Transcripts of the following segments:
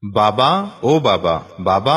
بابا او بابا بابا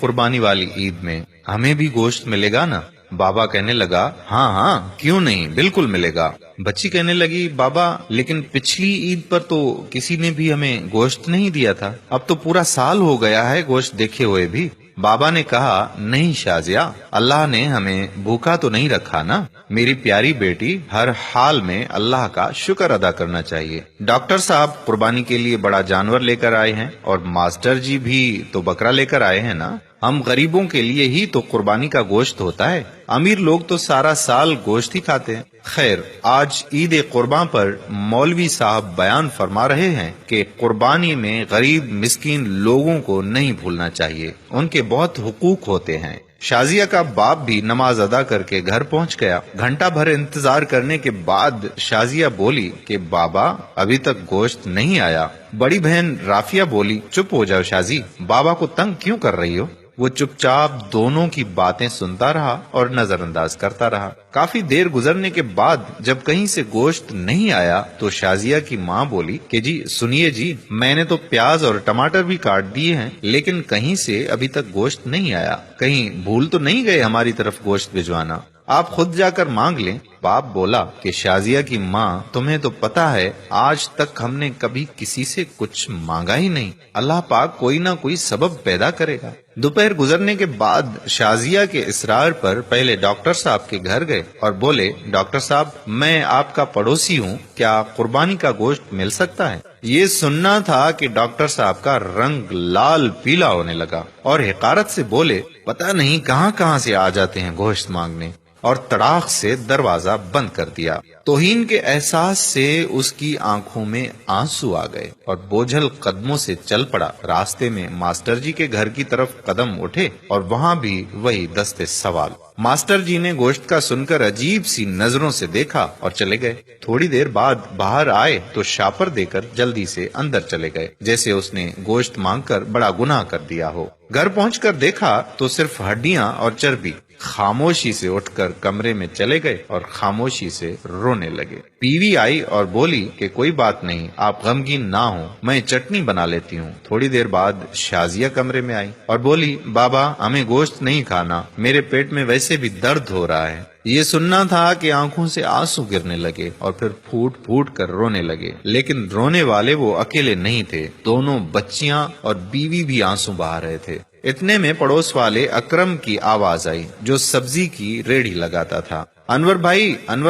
قربانی والی عید میں، ہمیں بھی گوشت ملے گا نا؟ بابا کہنے لگا ہاں ہاں کیوں نہیں، بالکل ملے گا۔ بچی کہنے لگی بابا لیکن پچھلی عید پر تو کسی نے بھی ہمیں گوشت نہیں دیا تھا، اب تو پورا سال ہو گیا ہے گوشت دیکھے ہوئے بھی۔ بابا نے کہا نہیں شازیہ، اللہ نے ہمیں بھوکا تو نہیں رکھا نا، میری پیاری بیٹی، ہر حال میں اللہ کا شکر ادا کرنا چاہیے۔ ڈاکٹر صاحب قربانی کے لیے بڑا جانور لے کر آئے ہیں اور ماسٹر جی بھی تو بکرا لے کر آئے ہیں نا، ہم غریبوں کے لیے ہی تو قربانی کا گوشت ہوتا ہے، امیر لوگ تو سارا سال گوشت ہی کھاتے ہیں۔ خیر، آج عید قرباں پر مولوی صاحب بیان فرما رہے ہیں کہ قربانی میں غریب مسکین لوگوں کو نہیں بھولنا چاہیے، ان کے بہت حقوق ہوتے ہیں۔ شازیہ کا باپ بھی نماز ادا کر کے گھر پہنچ گیا۔ گھنٹہ بھر انتظار کرنے کے بعد شازیہ بولی کہ بابا ابھی تک گوشت نہیں آیا۔ بڑی بہن رافیہ بولی چپ ہو جاؤ شازی، بابا کو تنگ کیوں کر رہی ہو؟ وہ چپ چاپ دونوں کی باتیں سنتا رہا اور نظر انداز کرتا رہا۔ کافی دیر گزرنے کے بعد جب کہیں سے گوشت نہیں آیا تو شازیہ کی ماں بولی کہ جی سنیے جی، میں نے تو پیاز اور ٹماٹر بھی کاٹ دیے ہیں لیکن کہیں سے ابھی تک گوشت نہیں آیا، کہیں بھول تو نہیں گئے ہماری طرف گوشت بھجوانا؟ آپ خود جا کر مانگ لیں۔ باپ بولا کہ شازیہ کی ماں تمہیں تو پتا ہے آج تک ہم نے کبھی کسی سے کچھ مانگا ہی نہیں، اللہ پاک کوئی نہ کوئی سبب پیدا کرے گا۔ دوپہر گزرنے کے بعد شازیہ کے اصرار پر پہلے ڈاکٹر صاحب کے گھر گئے اور بولے ڈاکٹر صاحب میں آپ کا پڑوسی ہوں، کیا قربانی کا گوشت مل سکتا ہے؟ یہ سننا تھا کہ ڈاکٹر صاحب کا رنگ لال پیلا ہونے لگا اور حقارت سے بولے پتہ نہیں کہاں کہاں سے آ جاتے ہیں گوشت مانگنے، اور تڑاخ سے دروازہ بند کر دیا۔ توہین کے احساس سے اس کی آنکھوں میں آنسو آ گئے اور بوجھل قدموں سے چل پڑا۔ راستے میں ماسٹر جی کے گھر کی طرف قدم اٹھے اور وہاں بھی وہی دستے سوال۔ ماسٹر جی نے گوشت کا سن کر عجیب سی نظروں سے دیکھا اور چلے گئے۔ تھوڑی دیر بعد باہر آئے تو شاپر دے کر جلدی سے اندر چلے گئے، جیسے اس نے گوشت مانگ کر بڑا گناہ کر دیا ہو۔ گھر پہنچ کر دیکھا تو صرف ہڈیاں اور چربی۔ خاموشی سے اٹھ کر کمرے میں چلے گئے اور خاموشی سے رونے لگے۔ بیوی آئی اور بولی کہ کوئی بات نہیں، آپ غمگین نہ ہوں، میں چٹنی بنا لیتی ہوں۔ تھوڑی دیر بعد شازیہ کمرے میں آئی اور بولی بابا ہمیں گوشت نہیں کھانا، میرے پیٹ میں ویسے بھی درد ہو رہا ہے۔ یہ سننا تھا کہ آنکھوں سے آنسو گرنے لگے اور پھر پھوٹ پھوٹ کر رونے لگے، لیکن رونے والے وہ اکیلے نہیں تھے، دونوں بچیاں اور بیوی بھی آنسو بہا رہے تھے۔ اتنے میں پڑوس والے اکرم کی آواز آئی جو سبزی کی ریڑھی لگاتا تھا۔ انور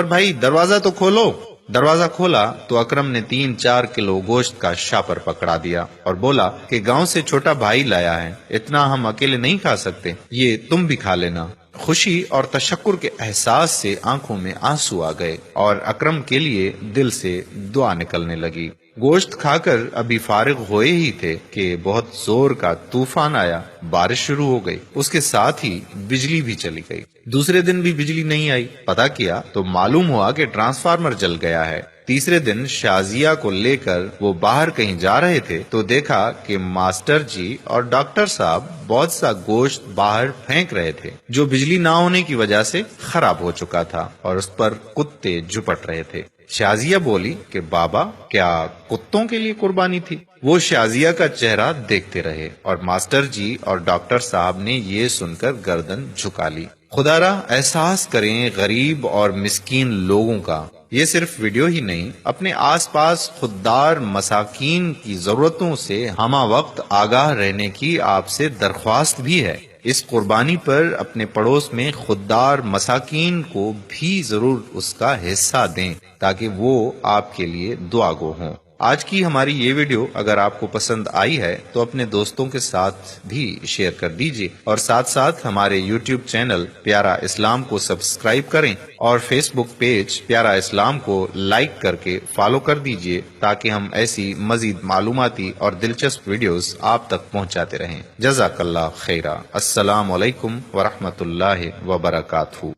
بھائی دروازہ تو کھولو۔ دروازہ کھولا تو اکرم نے 3-4 کلو گوشت کا شاپر پکڑا دیا اور بولا کہ گاؤں سے چھوٹا بھائی لایا ہے، اتنا ہم اکیلے نہیں کھا سکتے، یہ تم بھی کھا لینا۔ خوشی اور تشکر کے احساس سے آنکھوں میں آنسو آ گئے اور اکرم کے لیے دل سے دعا نکلنے لگی۔ گوشت کھا کر ابھی فارغ ہوئے ہی تھے کہ بہت زور کا طوفان آیا، بارش شروع ہو گئی، اس کے ساتھ ہی بجلی بھی چلی گئی۔ دوسرے دن بھی بجلی نہیں آئی، پتہ کیا تو معلوم ہوا کہ ٹرانسفارمر جل گیا ہے۔ تیسرے دن شازیہ کو لے کر وہ باہر کہیں جا رہے تھے تو دیکھا کہ ماسٹر جی اور ڈاکٹر صاحب بہت سا گوشت باہر پھینک رہے تھے جو بجلی نہ ہونے کی وجہ سے خراب ہو چکا تھا اور اس پر کتے جھپٹ رہے تھے۔ شازیہ بولی کہ بابا کیا کتوں کے لیے قربانی تھی؟ وہ شازیہ کا چہرہ دیکھتے رہے اور ماسٹر جی اور ڈاکٹر صاحب نے یہ سن کر گردن جھکا لی۔ خدا را احساس کریں غریب اور مسکین لوگوں کا۔ یہ صرف ویڈیو ہی نہیں، اپنے آس پاس خوددار مساکین کی ضرورتوں سے ہمہ وقت آگاہ رہنے کی آپ سے درخواست بھی ہے۔ اس قربانی پر اپنے پڑوس میں خوددار مساکین کو بھی ضرور اس کا حصہ دیں تاکہ وہ آپ کے لیے دعا گو ہوں۔ آج کی ہماری یہ ویڈیو اگر آپ کو پسند آئی ہے تو اپنے دوستوں کے ساتھ بھی شیئر کر دیجیے اور ساتھ ساتھ ہمارے یوٹیوب چینل پیارا اسلام کو سبسکرائب کریں اور فیس بک پیج پیارا اسلام کو لائک کر کے فالو کر دیجیے تاکہ ہم ایسی مزید معلوماتی اور دلچسپ ویڈیوز آپ تک پہنچاتے رہیں۔ جزاک اللہ خیرہ۔ السلام علیکم ورحمۃ اللہ وبرکاتہ۔